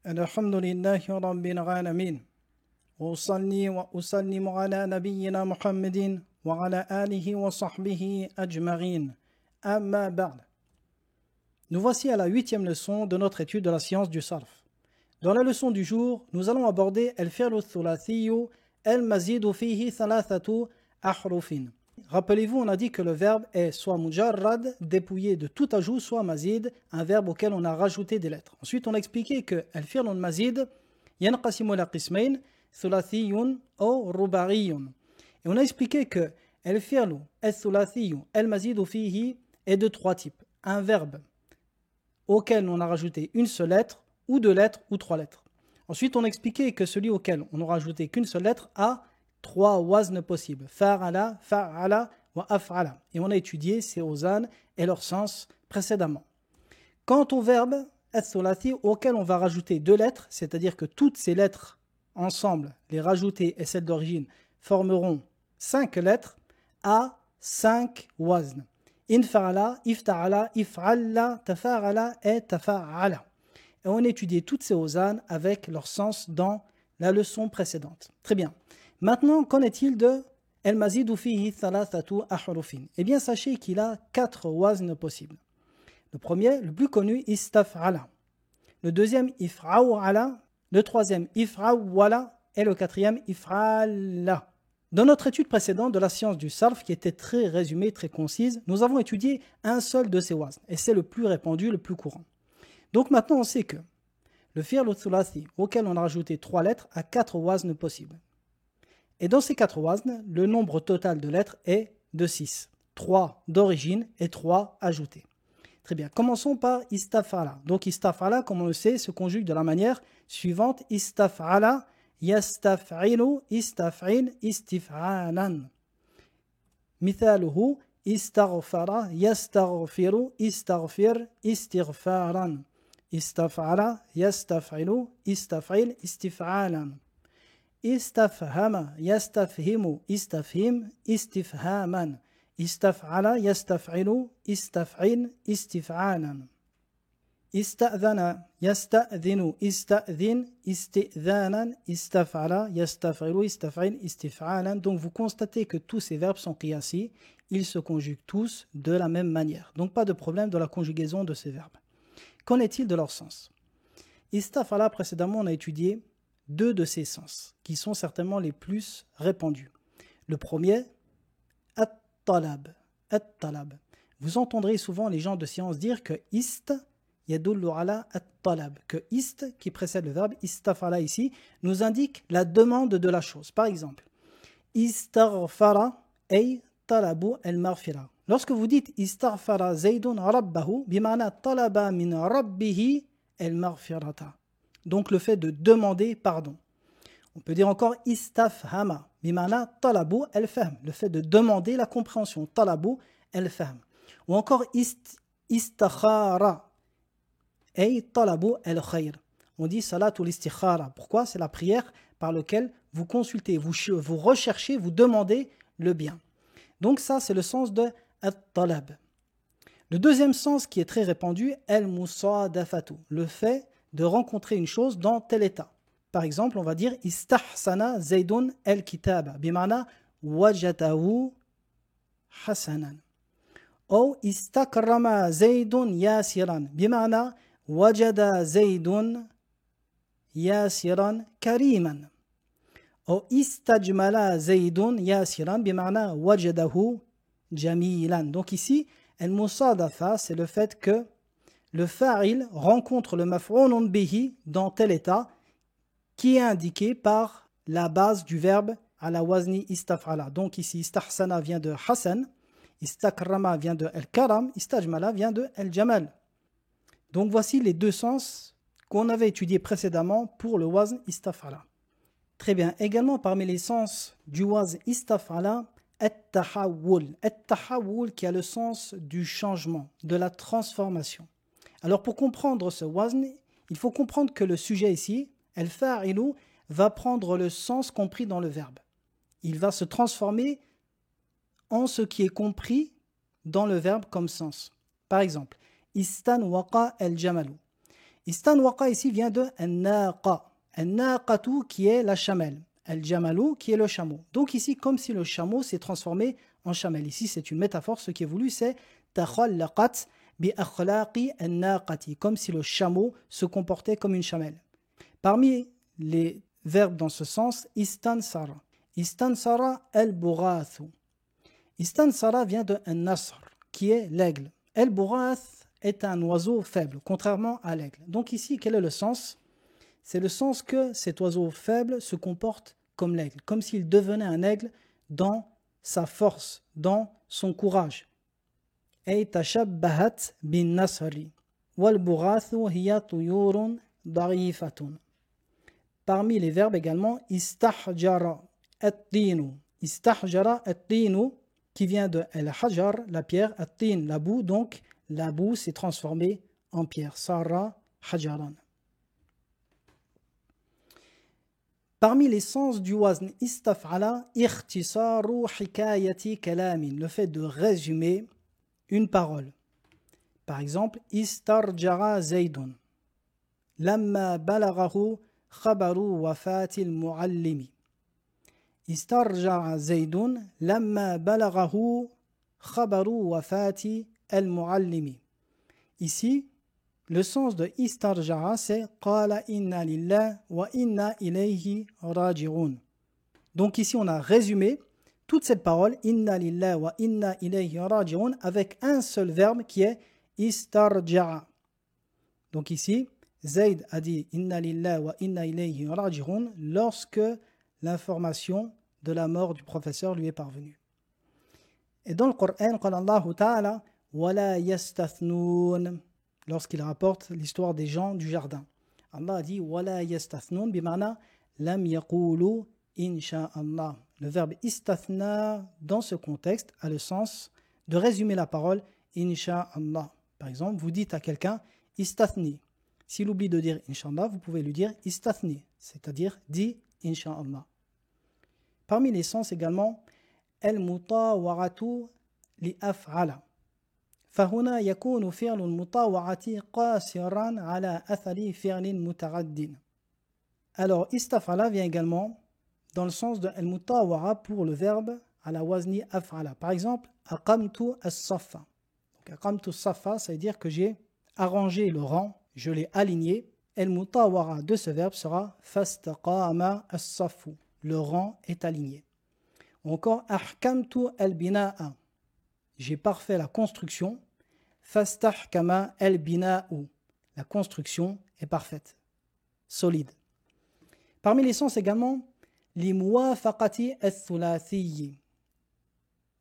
الحمد لله رب العالمين وأصلي وأسلم على نبينا محمد وعلى آله وصحبه أجمعين أما بعد. Nous voici à la 8e leçon de notre étude de la science du sarf. Dans la leçon du jour, nous allons aborder al-fi'l al-thulathiyu al-mazidu fihi thalathatu ahrufin. Rappelez-vous, on a dit que le verbe est soit mujarrad, dépouillé de tout ajout, soit mazid, un verbe auquel on a rajouté des lettres. Ensuite, on a expliqué que al-fi'l al-mazid yanqasimu ila qismayn, thulathiyun ou rubariyun. Et on a expliqué que al-fi'l al-thulathiyu al-mazidu fihi est de trois types. Un verbe auquel on a rajouté une seule lettre, ou deux lettres, ou trois lettres. Ensuite, on a expliqué que celui auquel on n'a rajouté qu'une seule lettre a trois wazn possibles. Fa'ala, fa'ala, wa af'ala. Et on a étudié ces wazn et leur sens précédemment. Quant au verbe al-thulathi auquel on va rajouter deux lettres, c'est-à-dire que toutes ces lettres ensemble, les rajoutées et celles d'origine, formeront 5 lettres, a 5 wazn. Infa'ala, ifta'ala, if'alla, tafa'ala et tafa'ala. Et on a étudié toutes ces wazn avec leur sens dans la leçon précédente. Très bien. Maintenant, qu'en est-il de al-mazidu fihi thalathatu ahrufin? Eh bien, sachez qu'il a 4 wazn possibles. Le premier, le plus connu, istaf'ala. Le deuxième, if'awala. Le troisième, if'awala. Et le quatrième, if'alla. Dans notre étude précédente de la science du sarf, qui était très résumée, très concise, nous avons étudié un seul de ces wazn. Et c'est le plus répandu, le plus courant. Donc maintenant, on sait que le fi'l al-thulathi, auquel on a rajouté 3 lettres, a 4 wazn possibles. Et dans ces 4 wazn, le nombre total de lettres est de 6. 3 d'origine et 3 ajoutées. Très bien. Commençons par istaf'ala. Donc istaf'ala, comme on le sait, se conjugue de la manière suivante. Istaf'ala, yastaf'ilu, istaf'il, istif'alan. Mithaluhu, istaghfara, yastaghfiru, istaghfir, istighfaran. Istaf'ala, yastaf'ilu, istaf'il, istif'alan. Istafhama, yastafhimu, istafhim, istifhaman. Istaf'ala, yastaf'ilu, istaf'il, istif'alan. Ista'dhana, yasta'dhinu, ista'dhin, istidhanan. Istaf'ala, yastaf'ilu, istaf'il, istif'alan. Donc vous constatez que tous ces verbes sont qiyasi, ils se conjuguent tous de la même manière. Donc pas de problème de la conjugaison de ces verbes. Qu'en est-il de leur sens? Istaf'ala, précédemment, on a étudié 2 de ces sens, qui sont certainement les plus répandus. Le premier, at-talab. At-talab. Vous entendrez souvent les gens de science dire que ist yadullu ala at-talab, que ist, qui précède le verbe istafala ici, nous indique la demande de la chose. Par exemple, istaghfara ay talabu al-maghfira. Lorsque vous dites istaghfara zaydun rabbahu, bima'na talaba min rabbihi al-maghfirata. Donc le fait de demander pardon. On peut dire encore istafhama, bimana talabu el-fahm, le fait de demander la compréhension, talabu el-fahm. Ou encore istakhara, ay talabu el-khayr. On dit salatul istikhara. Pourquoi? C'est la prière par laquelle vous consultez, vous recherchez, vous demandez le bien. Donc ça, c'est le sens de at-talab. Le deuxième sens qui est très répandu, el-musadafatu, le fait de rencontrer une chose dans tel état. Par exemple, on va dire istahsana zaydun el-kitaba, bimana wajatahu hasanan. Ou istakrama zaydun yasiran, bimana wajada zaydun yasiran kariman. Ou istajmala zaydun yasiran, bimana wajadahu jamilan. Donc ici, el-musadafa, c'est le fait que le fa'il rencontre le maf'oulun bihi dans tel état qui est indiqué par la base du verbe à la wazni istaf'ala. Donc ici, istahsana vient de hasan, istakrama vient de el-karam, istajmala vient de el-jamal. Donc voici les 2 sens qu'on avait étudiés précédemment pour le wazn istaf'ala. Très bien. Également parmi les sens du wazn istaf'ala, at-tahawul. At-tahawul qui a le sens du changement, de la transformation. Alors pour comprendre ce wazn, il faut comprendre que le sujet ici, el-fa'ilu, va prendre le sens compris dans le verbe. Il va se transformer en ce qui est compris dans le verbe comme sens. Par exemple, istan waqa el-jamalu. Istanwaqa ici vient de an-naqa. An-naqatu qui est la chamelle. Al-jamalu qui est le chameau. Donc ici, comme si le chameau s'est transformé en chamelle. Ici, c'est une métaphore. Ce qui est voulu, c'est takhallaqat bi akhlaqi an-naqati. Comme si le chameau se comportait comme une chamelle. Parmi les verbes dans ce sens, istansara. Istansara al-bughathu. Istansara vient de an-nasr, qui est l'aigle. Al-bughath est un oiseau faible, contrairement à l'aigle. Donc ici, quel est le sens? C'est le sens que cet oiseau faible se comporte comme l'aigle, comme s'il devenait un aigle dans sa force, dans son courage. Ay tashabbahat bin nasri wal bughathu hiya tuyurun darifatun. Parmi les verbes également, istahjara at-tinu. Istahjara at-tinu qui vient de al-hajar, la pierre, at-tin, la boue, donc la boue s'est transformée en pierre. Sara hajaran. Parmi les sens du wazn istaf'ala, ikhtisaru hikayati kalamin, le fait de résumer une parole. Par exemple, istarjara zaydun, lamma balaghahu khabaru wafatil muallimi. Istarjara zaydun, lamma balaghahu khabaru wafati al-muallimi. Ici, le sens de istarja'a, c'est qala inna lillah wa inna ilayhi raji'un. Donc ici, on a résumé toute cette parole inna lillah wa inna ilayhi raji'un avec un seul verbe qui est istarja'a. Donc ici, Zayd a dit inna lillah wa inna ilayhi raji'un lorsque l'information de la mort du professeur lui est parvenue. Et dans le Coran, qala Allahu ta'ala wa la yastathnoun. Lorsqu'il rapporte l'histoire des gens du jardin. Allah a dit wala yastathnun bimana lam yaqulu insha'Allah. Le verbe istathna dans ce contexte a le sens de résumer la parole insha'Allah. Par exemple, vous dites à quelqu'un istathni. S'il oublie de dire insha'Allah, vous pouvez lui dire istathni, c'est-à-dire dis insha'Allah. Parmi les sens également al-mutawaratu li af'ala. فهنا يكون فعل المطاوعة قاصرا على أثر فعل متعد. Alors, istafala vient également dans le sens de al-mutawa'a pour le verbe à la wazni af'ala. Par exemple, aqamtu as-saffa. Aqamtu as-saffa, ça veut dire que j'ai arrangé le rang, je l'ai aligné. Al-mutawa'a de ce verbe sera fastaqama as-saffu. Le rang est aligné. Ou encore, ahkamtu al-bina'a. J'ai parfait la construction. Fastahkama al-bina'u. La construction est parfaite, solide. Parmi les sens également, limuwafaqati al-thulathiyyi.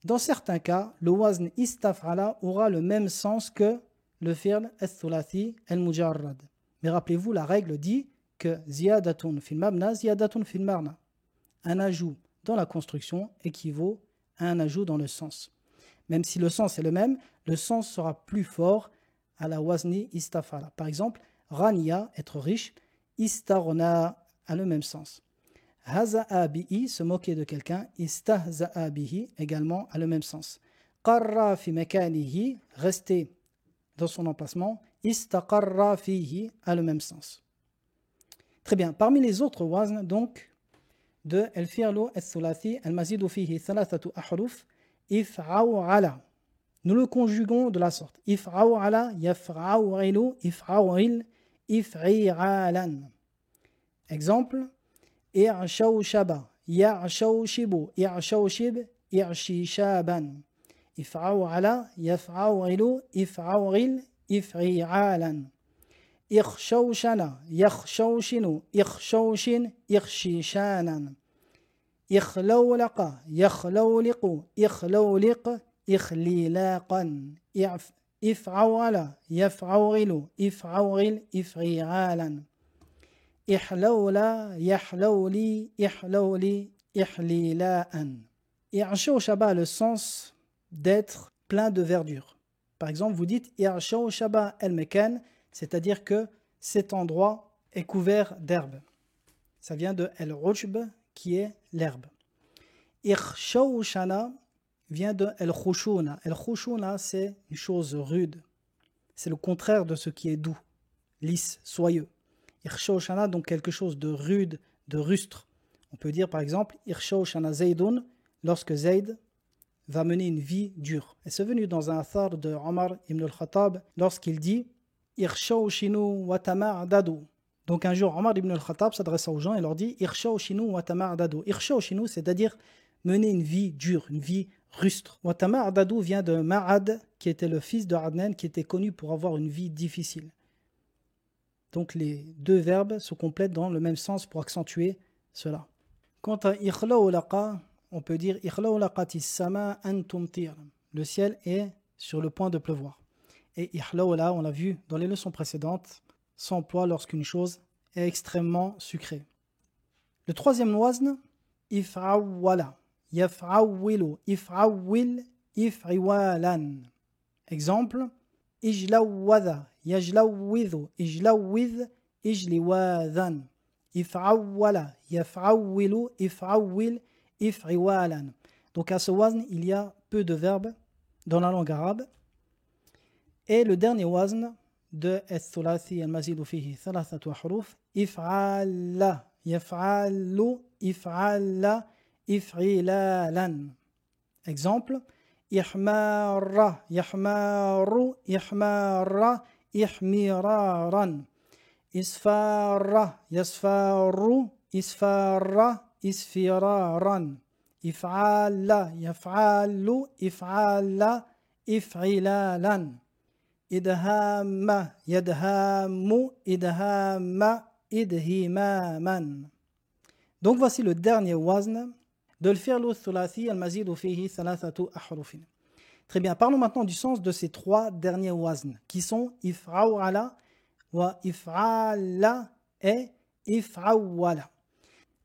Dans certains cas, le wazn istaf'ala aura le même sens que le fi'l al-thulathi al-mujarrad. Mais rappelez-vous, la règle dit que ziyadatun fil mabna, ziyadatun fil marna. Un ajout dans la construction équivaut à un ajout dans le sens. Même si le sens est le même, le sens sera plus fort à la wazni istafala. Par exemple, rania, être riche, istarona a le même sens. Haza'a bihi, se moquer de quelqu'un, istahza'a bihi également a le même sens. Qarra fi makanihi, rester dans son emplacement, istaqarra fihi a le même sens. Très bien, parmi les autres wazn donc de al-fi'lu al-thulathi al-mazidu fihi thalathatu ahruf, if'aw'ala. Nous le conjuguons de la sorte. If'aw'ala, yaf'aw'ilu, if'aw'il, if'i'alan. Exemple, i'shawshaba, ya'shawshibu, i'shawshib, i'shishaban. If'aw'ala, yaf'aw'ilu, if'aw'il, if'i'alan. Ikhshawshana, yakhshawshinu, ikhshawshin, ikhshishanan. إخلولق يخلولق إخلولق إخليلاقا إفعول يفعول إفعول إفعالا إحلولا يحلولي إحلولي إحليلاء. إعشوشaba le sens d'être plein de verdure. Par exemple, vous dites إعشوشaba el-mekan, c'est-à-dire que cet endroit est couvert d'herbe. Ça vient de el-ujb, qui est l'herbe. Ikhshawshana vient de el-khushuna. El-khushuna, c'est une chose rude. C'est le contraire de ce qui est doux. lisse, soyeux. Irshawshana, donc quelque chose de rude, de rustre. On peut dire par exemple Irshawshana Zaydun, lorsque Zayd va mener une vie dure. Et c'est venu dans un athar de Omar ibn al-Khattab lorsqu'il dit Irshawshinu wa tama'dadu. Donc un jour, Omar ibn al-Khattab s'adressa aux gens et leur dit Irshawshinu wa tama'dadu. Irshawshinu, c'est-à-dire mener une vie dure, une vie rustre. Wa tama'dadu vient de Ma'ad, qui était le fils de Adnan, qui était connu pour avoir une vie difficile. Donc les deux verbes se complètent dans le même sens pour accentuer cela. Quant à Ikhla'ulaqa, on peut dire Ikhla'ulaqatis sama an tumtir. Le ciel est sur le point de pleuvoir. Et Ikhla'ula, on l'a vu dans les leçons précédentes, s'emploie lorsqu'une chose est extrêmement sucrée. Le troisième wazn, If'awwala. Yaf'awwilu. If'awwil. If'iwalan. Exemple, Ijlawwadha. Yajlawwidhu. Ijlawwidh. Ijliwadhan. If'awwala. Yaf'awwilu. If'awwil. If'iwalan. Donc à ce wazn, il y a peu de verbes dans la langue arabe. Et le dernier wazn de الثلاثي المزيد فيه ثلاثة أحرف إفعال يفعل إفعال إفعلالا. Exemple, إحمار يحمار إحمار إحمرارا. إصفار يصفار إصفار إصفرارا. إفعال يفعل إفعال إفعلالا. إدهام يدهام إدهام إدهماما. Donc voici le dernier wazn de l'fi'l thulathi al-mazid fihi thalathatu ahrufin. Très bien, parlons maintenant du sens de ces trois derniers wazn qui sont if'awala wa if'ala et if'awwala.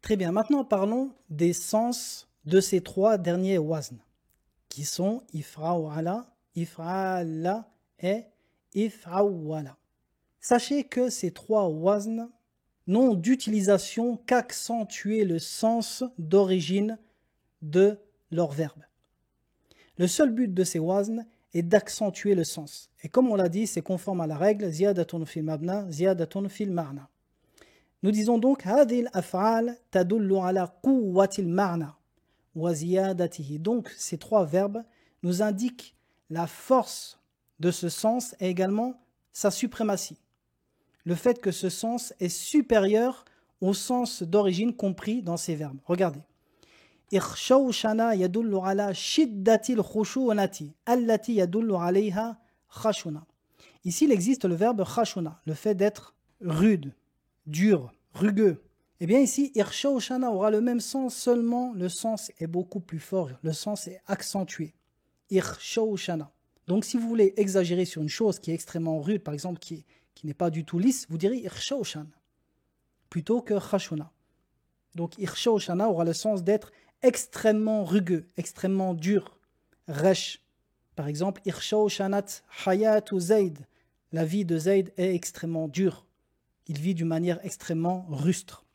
Très bien, maintenant parlons des sens de ces trois derniers wazn qui sont if'awala, if'ala et if'awwala. Sachez que ces trois wazn n'ont d'utilisation qu'accentuer le sens d'origine de leur verbe. Le seul but de ces wazn est d'accentuer le sens. Et comme on l'a dit, c'est conforme à la règle ziyadatun fil mabna, ziyadatun fil ma'na. Nous disons donc hadhihi al-af'al tadullu ala quwwati al-ma'na wa ziyadatihi. Donc ces trois verbes nous indiquent la force de ce sens et également sa suprématie. Le fait que ce sens est supérieur au sens d'origine compris dans ces verbes. Regardez. Ikhshawshana yadullu ala shiddatil khushu'nati allati yadullu alayha khashuna. Ici, il existe le verbe khashuna, le fait d'être rude, dur, rugueux. Eh bien ici, Ikhshawshana aura le même sens, seulement le sens est beaucoup plus fort, le sens est accentué. Ikhshawshana. Donc si vous voulez exagérer sur une chose qui est extrêmement rude, par exemple qui n'est pas du tout lisse, vous direz Ikhshawshan plutôt que khashuna. Donc Ikhshawshana aura le sens d'être extrêmement rugueux, extrêmement dur, resh. Par exemple, Ikhshawshanat hayatu Zayd. La vie de Zayd est extrêmement dure. Il vit d'une manière extrêmement rustre.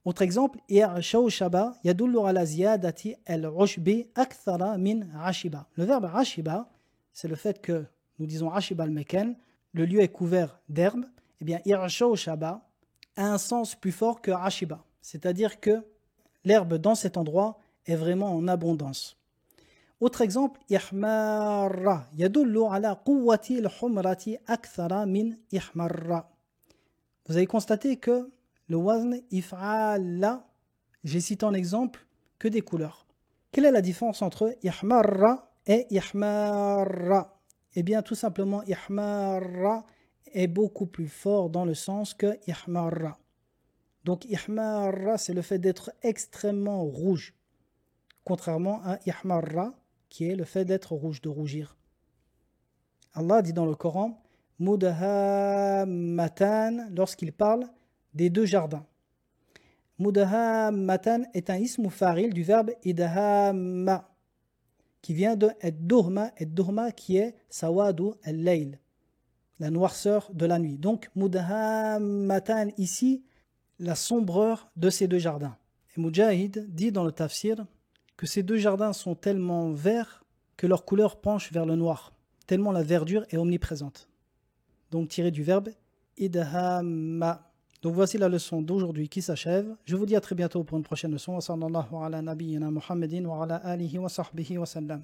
Autre exemple, I'shawshaba yadullu ala ziyadati al-ushbi akthara min ashiba. Le verbe ashiba, c'est le fait que nous disons ashiba al-meken, le lieu est couvert d'herbe. Eh bien, I'shawshaba a un sens plus fort que ashiba. C'est-à-dire que l'herbe dans cet endroit est vraiment en abondance. Autre exemple, ihmarra yadullu ala quwwati al-humrati akthara min ihmarra. Vous avez constaté que le wazn if'ala, j'ai cité en exemple que des couleurs. Quelle est la différence entre ihmarra et ihmarra? Eh bien, tout simplement, ihmarra est beaucoup plus fort dans le sens que ihmarra. Donc, ihmarra, c'est le fait d'être extrêmement rouge, contrairement à ihmarra, qui est le fait d'être rouge, de rougir. Allah dit dans le Coran, Mudahammatan, lorsqu'il parle des deux jardins. Mudahammatan est un ism faril du verbe idhamma, qui vient de ad-duhma qui est sawadu al-layl, la noirceur de la nuit. Donc, Mudahammatan ici, la sombreur de ces deux jardins. Et Mujahid dit dans le tafsir que ces deux jardins sont tellement verts que leur couleur penche vers le noir, tellement la verdure est omniprésente. Donc tiré du verbe idham. Donc voici la leçon d'aujourd'hui qui s'achève. Je vous dis à très bientôt pour une prochaine leçon. Wa sallallahu ala nabiyyina Muhammadin wa ala alihi wa sahbihi wa sallam.